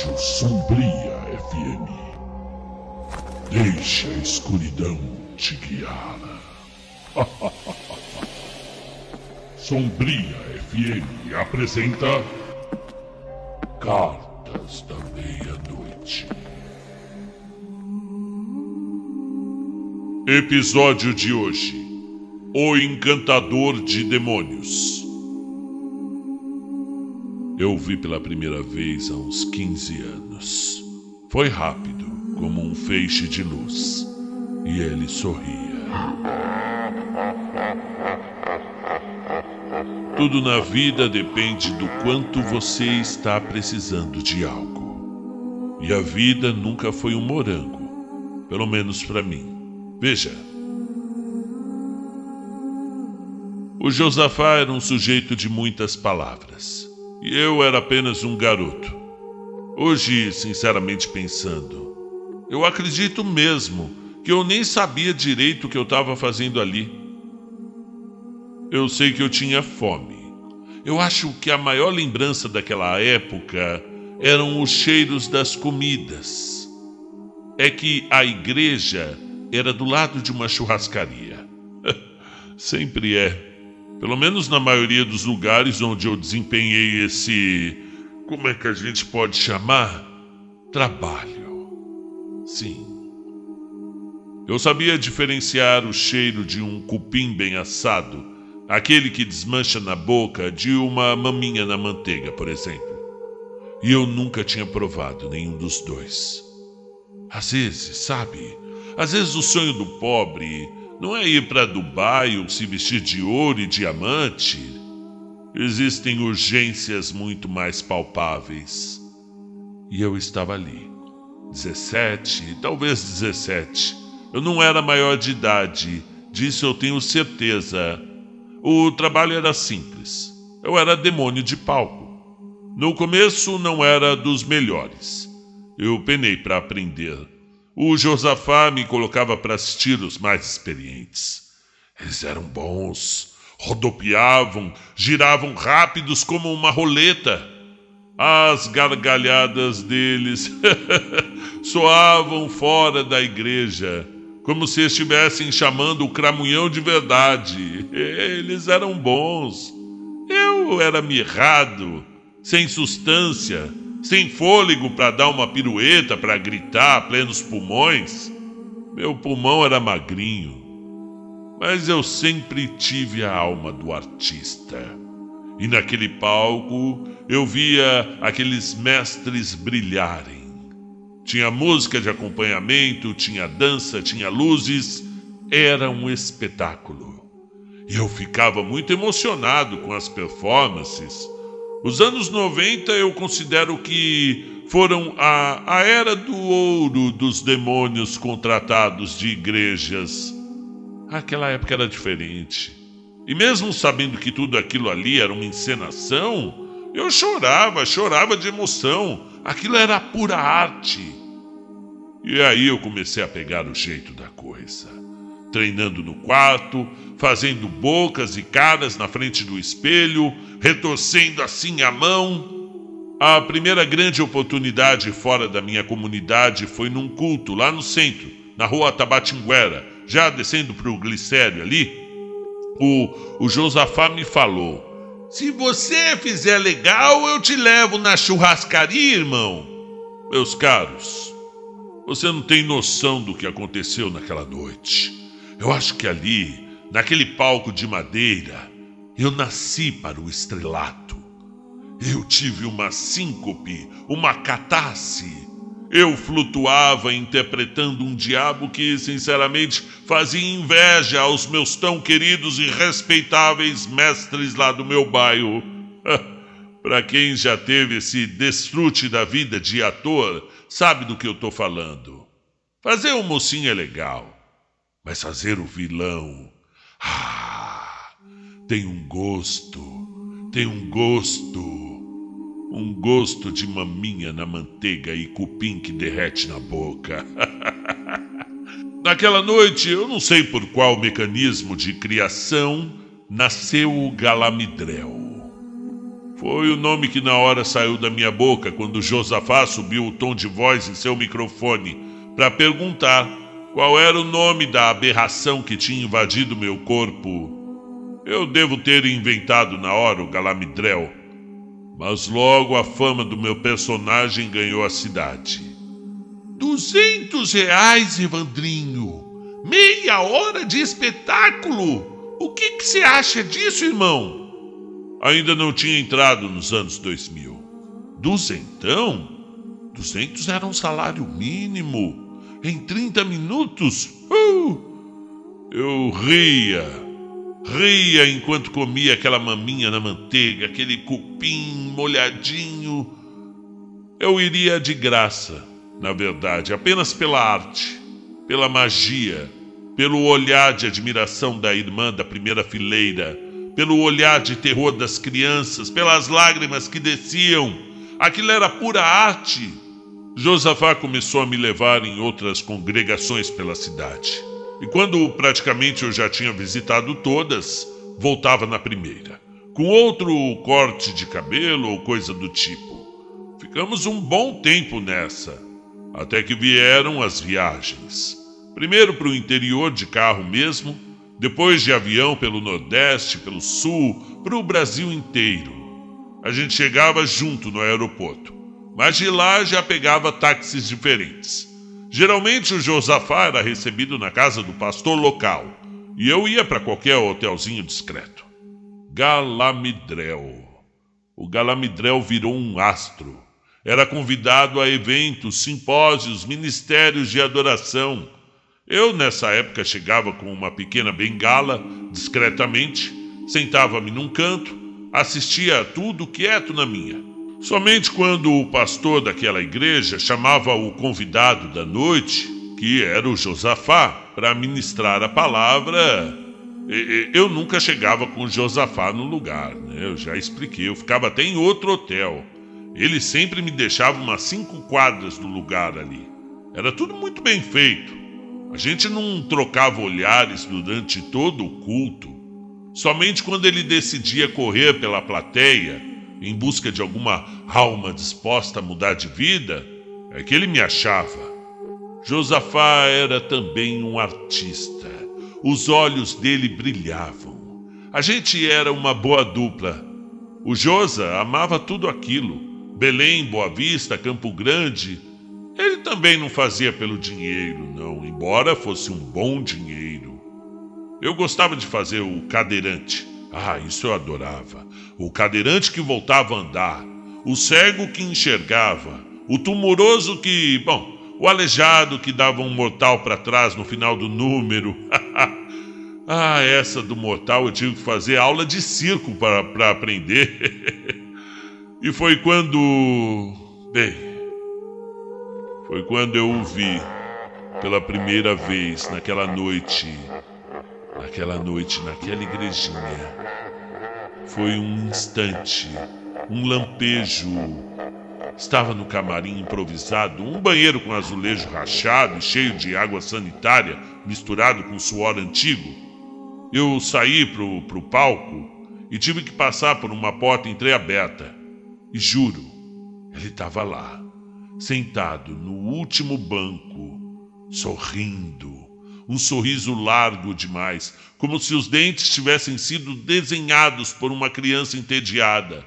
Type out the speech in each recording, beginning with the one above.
Rádio Sombria FM. Deixe a escuridão te guiar. Sombria FM apresenta Cartas da Meia-Noite. Episódio de hoje: O Encantador de Demônios. Eu o vi pela primeira vez há uns 15 anos. Foi rápido, como um feixe de luz, e ele sorria. Tudo na vida depende do quanto você está precisando de algo. E a vida nunca foi um morango, pelo menos para mim. Veja. O Josafá era um sujeito de muitas palavras. E eu era apenas um garoto. Hoje, sinceramente pensando, eu acredito mesmo que eu nem sabia direito o que eu estava fazendo ali. Eu sei que eu tinha fome. Eu acho que a maior lembrança daquela época eram os cheiros das comidas. É que a igreja era do lado de uma churrascaria. Sempre é. Pelo menos na maioria dos lugares onde eu desempenhei esse... como é que a gente pode chamar? Trabalho. Sim. Eu sabia diferenciar o cheiro de um cupim bem assado, aquele que desmancha na boca, de uma maminha na manteiga, por exemplo. E eu nunca tinha provado nenhum dos dois. Às vezes, sabe? Às vezes o sonho do pobre... não é ir para Dubai ou se vestir de ouro e diamante. Existem urgências muito mais palpáveis. E eu estava ali. 17, talvez 17. Eu não era maior de idade, disso eu tenho certeza. O trabalho era simples. Eu era demônio de palco. No começo não era dos melhores. Eu penei para aprender. O Josafá me colocava para assistir os mais experientes. Eles eram bons, rodopiavam, giravam rápidos como uma roleta. As gargalhadas deles soavam fora da igreja, como se estivessem chamando o cramunhão de verdade. Eles eram bons. Eu era mirrado, sem substância, sem fôlego para dar uma pirueta, para gritar a plenos pulmões. Meu pulmão era magrinho, mas eu sempre tive a alma do artista. E naquele palco eu via aqueles mestres brilharem. Tinha música de acompanhamento, tinha dança, tinha luzes. Era um espetáculo. E eu ficava muito emocionado com as performances. Os anos 90 eu considero que foram a era do ouro dos demônios contratados de igrejas. Aquela época era diferente. E mesmo sabendo que tudo aquilo ali era uma encenação, eu chorava de emoção. Aquilo era pura arte. E aí eu comecei a pegar o jeito da coisa. Treinando no quarto, fazendo bocas e caras na frente do espelho, retorcendo assim a mão. A primeira grande oportunidade fora da minha comunidade foi num culto lá no centro, na rua Tabatinguera, já descendo pro Glicério ali. O Josafá me falou: se você fizer legal, eu te levo na churrascaria, irmão. Meus caros, você não tem noção do que aconteceu naquela noite. Eu acho que ali, naquele palco de madeira, eu nasci para o estrelato. Eu tive uma síncope, uma catarse. Eu flutuava interpretando um diabo que, sinceramente, fazia inveja aos meus tão queridos e respeitáveis mestres lá do meu bairro. Para quem já teve esse desfrute da vida de ator, sabe do que eu tô falando. Fazer o mocinho é legal. Mas fazer o vilão... tem um gosto. Um gosto de maminha na manteiga e cupim que derrete na boca. Naquela noite, eu não sei por qual mecanismo de criação, nasceu o Galamidrel. Foi o nome que na hora saiu da minha boca quando Josafá subiu o tom de voz em seu microfone para perguntar qual era o nome da aberração que tinha invadido meu corpo. Eu devo ter inventado na hora o Galamidrel, mas logo a fama do meu personagem ganhou a cidade. R$ 200, Evandrinho! Meia hora de espetáculo! O que você acha disso, irmão? Ainda não tinha entrado nos anos 2000. Duzentão? 200 era um salário mínimo. Em 30 minutos? Eu ria enquanto comia aquela maminha na manteiga, aquele cupim molhadinho. Eu iria de graça, na verdade, apenas pela arte, pela magia, pelo olhar de admiração da irmã da primeira fileira, pelo olhar de terror das crianças, pelas lágrimas que desciam. Aquilo era pura arte. Josafá começou a me levar em outras congregações pela cidade. E quando praticamente eu já tinha visitado todas, voltava na primeira, com outro corte de cabelo ou coisa do tipo. Ficamos um bom tempo nessa, até que vieram as viagens. Primeiro para o interior de carro mesmo, depois de avião pelo Nordeste, pelo Sul, para o Brasil inteiro. A gente chegava junto no aeroporto, mas de lá já pegava táxis diferentes. Geralmente o Josafá era recebido na casa do pastor local, e eu ia para qualquer hotelzinho discreto. Galamidrel. O Galamidrel virou um astro. Era convidado a eventos, simpósios, ministérios de adoração. Eu, nessa época, chegava com uma pequena bengala, discretamente, sentava-me num canto, assistia a tudo quieto na minha. Somente quando o pastor daquela igreja chamava o convidado da noite, que era o Josafá, para ministrar a palavra, eu nunca chegava com o Josafá no lugar, né? Eu já expliquei, eu ficava até em outro hotel. Ele sempre me deixava umas 5 quadras do lugar ali. Era tudo muito bem feito. A gente não trocava olhares durante todo o culto. Somente quando ele decidia correr pela plateia, em busca de alguma alma disposta a mudar de vida, é que ele me achava. Josafá era também um artista. Os olhos dele brilhavam. A gente era uma boa dupla. O Josa amava tudo aquilo. Belém, Boa Vista, Campo Grande. Ele também não fazia pelo dinheiro, não, embora fosse um bom dinheiro. Eu gostava de fazer o cadeirante. Isso eu adorava. O cadeirante que voltava a andar, o cego que enxergava, o tumoroso que... o aleijado que dava um mortal para trás no final do número. Essa do mortal eu tive que fazer aula de circo para aprender. E foi quando... Foi quando eu o vi pela primeira vez naquela noite, naquela igrejinha. Foi um instante, um lampejo. Estava no camarim improvisado, um banheiro com azulejo rachado e cheio de água sanitária misturado com suor antigo. Eu saí pro palco e tive que passar por uma porta entreaberta. E juro, ele estava lá, sentado no último banco, sorrindo. Um sorriso largo demais, como se os dentes tivessem sido desenhados por uma criança entediada.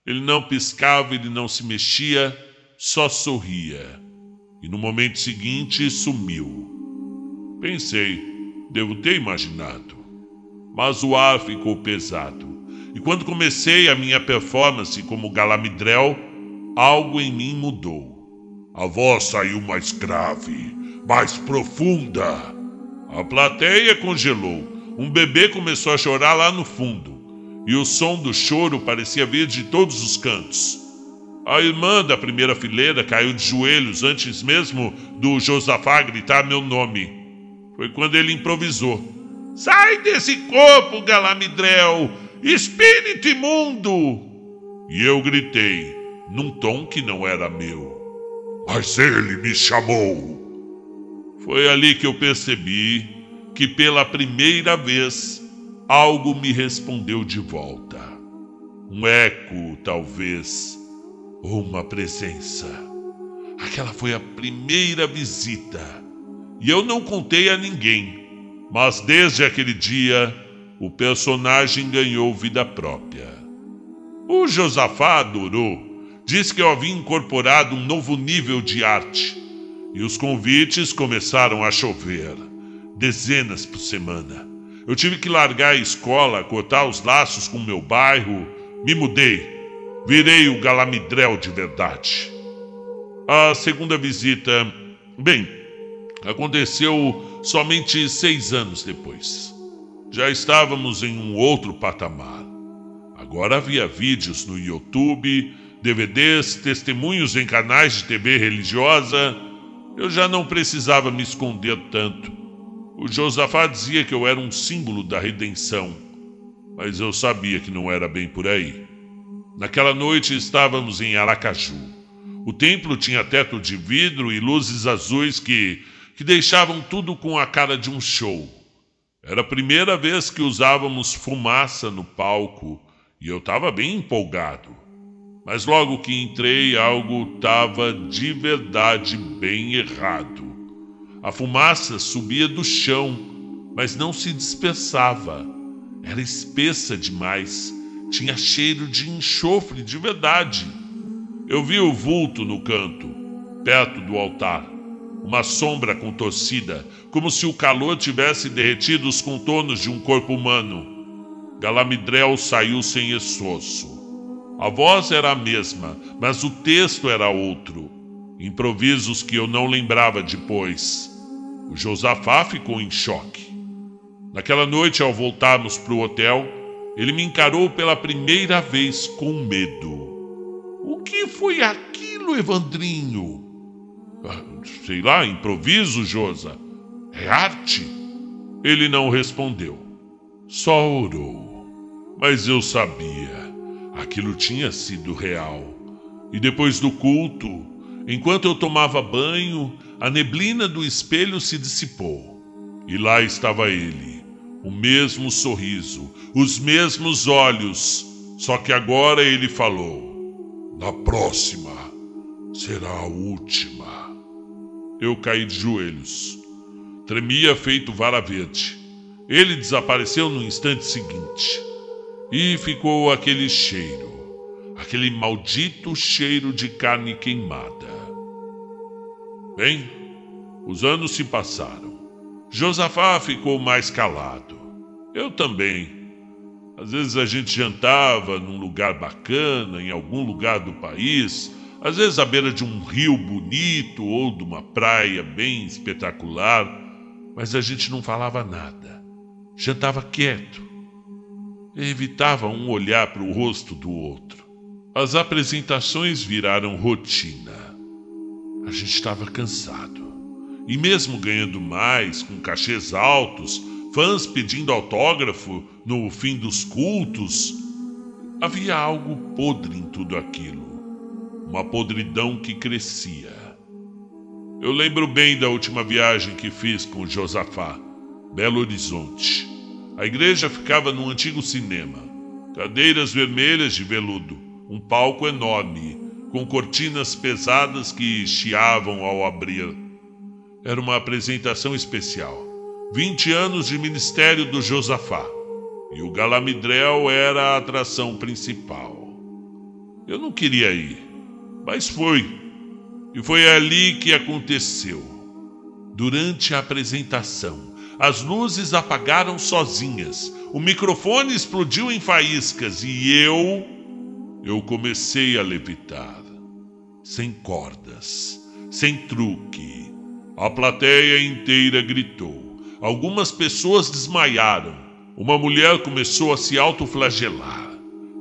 Ele não piscava, ele não se mexia, só sorria. E no momento seguinte sumiu. Pensei, devo ter imaginado. Mas o ar ficou pesado. E quando comecei a minha performance como Galamidrel, algo em mim mudou. A voz saiu mais grave, mais profunda. A plateia congelou. Um bebê começou a chorar lá no fundo. E o som do choro parecia vir de todos os cantos. A irmã da primeira fileira caiu de joelhos antes mesmo do Josafá gritar meu nome. Foi quando ele improvisou. Sai desse corpo, Galamidrel! Espírito imundo! E eu gritei, num tom que não era meu. Mas ele me chamou. Foi ali que eu percebi que pela primeira vez algo me respondeu de volta. Um eco, talvez, ou uma presença. Aquela foi a primeira visita. E eu não contei a ninguém. Mas desde aquele dia, o personagem ganhou vida própria. O Josafá adorou. Disse que eu havia incorporado um novo nível de arte. E os convites começaram a chover. Dezenas por semana. Eu tive que largar a escola, cortar os laços com o meu bairro. Me mudei. Virei o Galamidrel de verdade. A segunda visita, bem, aconteceu somente 6 anos depois. Já estávamos em um outro patamar. Agora havia vídeos no YouTube, DVDs, testemunhos em canais de TV religiosa. Eu já não precisava me esconder tanto. O Josafá dizia que eu era um símbolo da redenção, mas eu sabia que não era bem por aí. Naquela noite estávamos em Aracaju. O templo tinha teto de vidro e luzes azuis que deixavam tudo com a cara de um show. Era a primeira vez que usávamos fumaça no palco e eu estava bem empolgado. Mas logo que entrei, algo estava de verdade bem errado. A fumaça subia do chão, mas não se dispersava. Era espessa demais. Tinha cheiro de enxofre de verdade. Eu vi o vulto no canto, perto do altar. Uma sombra contorcida, como se o calor tivesse derretido os contornos de um corpo humano. Galamidrel saiu sem esforço. A voz era a mesma, mas o texto era outro. Improvisos que eu não lembrava depois. O Josafá ficou em choque. Naquela noite, ao voltarmos para o hotel, ele me encarou pela primeira vez com medo. O que foi aquilo, Evandrinho? Sei lá, improviso, Josa. É arte? Ele não respondeu. Só orou. Mas eu sabia. Aquilo tinha sido real. E depois do culto, enquanto eu tomava banho, a neblina do espelho se dissipou. E lá estava ele. O mesmo sorriso, os mesmos olhos. Só que agora ele falou: na próxima será a última. Eu caí de joelhos. Tremia feito vara verde. Ele desapareceu no instante seguinte. E ficou aquele cheiro. Aquele maldito cheiro de carne queimada. Bem, os anos se passaram. Josafá ficou mais calado. Eu também. Às vezes a gente jantava num lugar bacana, em algum lugar do país, às vezes à beira de um rio bonito ou de uma praia bem espetacular, mas a gente não falava nada. Jantava quieto. Evitava um olhar para o rosto do outro. As apresentações viraram rotina. A gente estava cansado. E mesmo ganhando mais, com cachês altos, fãs pedindo autógrafo no fim dos cultos, havia algo podre em tudo aquilo. Uma podridão que crescia. Eu lembro bem da última viagem que fiz com o Josafá, Belo Horizonte. A igreja ficava num antigo cinema. Cadeiras vermelhas de veludo, um palco enorme, com cortinas pesadas que chiavam ao abrir. Era uma apresentação especial. 20 anos de ministério do Josafá. E o Galamidrel era a atração principal. Eu não queria ir, mas fui. E foi ali que aconteceu. Durante a apresentação, as luzes apagaram sozinhas. O microfone explodiu em faíscas e eu comecei a levitar. Sem cordas, sem truque. A plateia inteira gritou. Algumas pessoas desmaiaram. Uma mulher começou a se autoflagelar.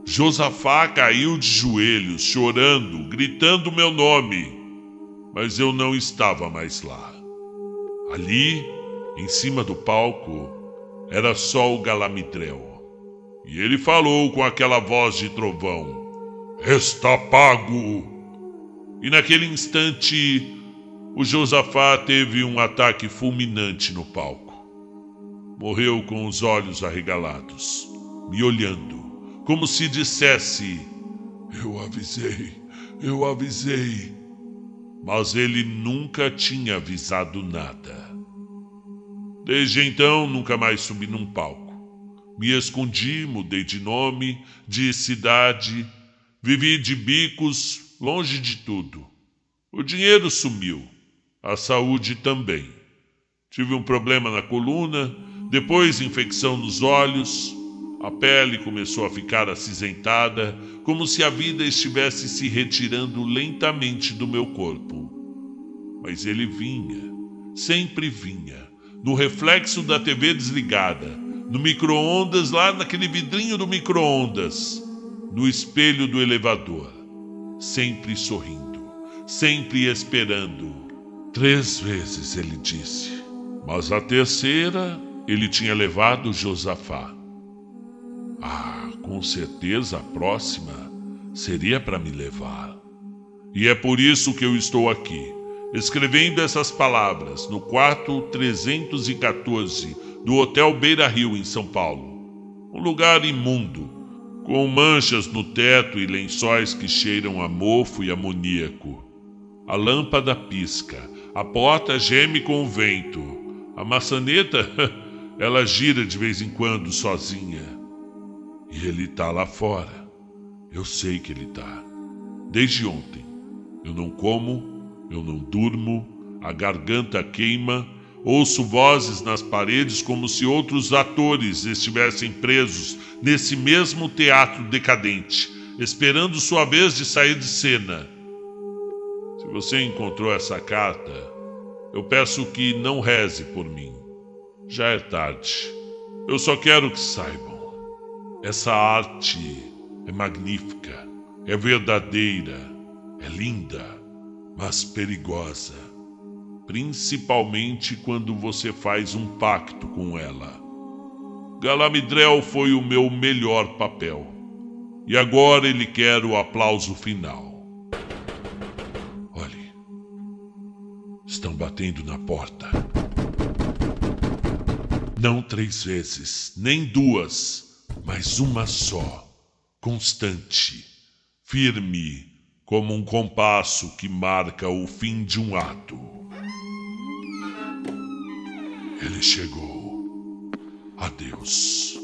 Josafá caiu de joelhos, chorando, gritando meu nome. Mas eu não estava mais lá. Ali, em cima do palco, era só o Galamidrel. E ele falou com aquela voz de trovão: está pago! E naquele instante, o Josafá teve um ataque fulminante no palco. Morreu com os olhos arregalados, me olhando, como se dissesse: eu avisei. Mas ele nunca tinha avisado nada. Desde então, nunca mais subi num palco. Me escondi, mudei de nome, de cidade, vivi de bicos, longe de tudo. O dinheiro sumiu, a saúde também. Tive um problema na coluna, depois infecção nos olhos. A pele começou a ficar acinzentada, como se a vida estivesse se retirando lentamente do meu corpo. Mas ele vinha, sempre vinha, no reflexo da TV desligada, no micro-ondas, lá naquele vidrinho do micro-ondas, no espelho do elevador, sempre sorrindo, sempre esperando. 3 vezes ele disse, mas a terceira ele tinha levado Josafá. Com certeza a próxima seria para me levar. E é por isso que eu estou aqui, escrevendo essas palavras no quarto 314 do Hotel Beira Rio, em São Paulo. Um lugar imundo, com manchas no teto e lençóis que cheiram a mofo e amoníaco. A lâmpada pisca, a porta geme com o vento. A maçaneta, ela gira de vez em quando sozinha. E ele tá lá fora. Eu sei que ele tá. Desde ontem. Eu não como, eu não durmo, a garganta queima, ouço vozes nas paredes como se outros atores estivessem presos nesse mesmo teatro decadente, esperando sua vez de sair de cena. Se você encontrou essa carta, eu peço que não reze por mim. Já é tarde. Eu só quero que saibam. Essa arte é magnífica, é verdadeira, é linda, mas perigosa. Principalmente quando você faz um pacto com ela. Galamidrel foi o meu melhor papel. E agora ele quer o aplauso final. Olhe, estão batendo na porta. Não 3 vezes, nem 2, mas uma só, constante, firme, como um compasso que marca o fim de um ato. Ele chegou. Adeus.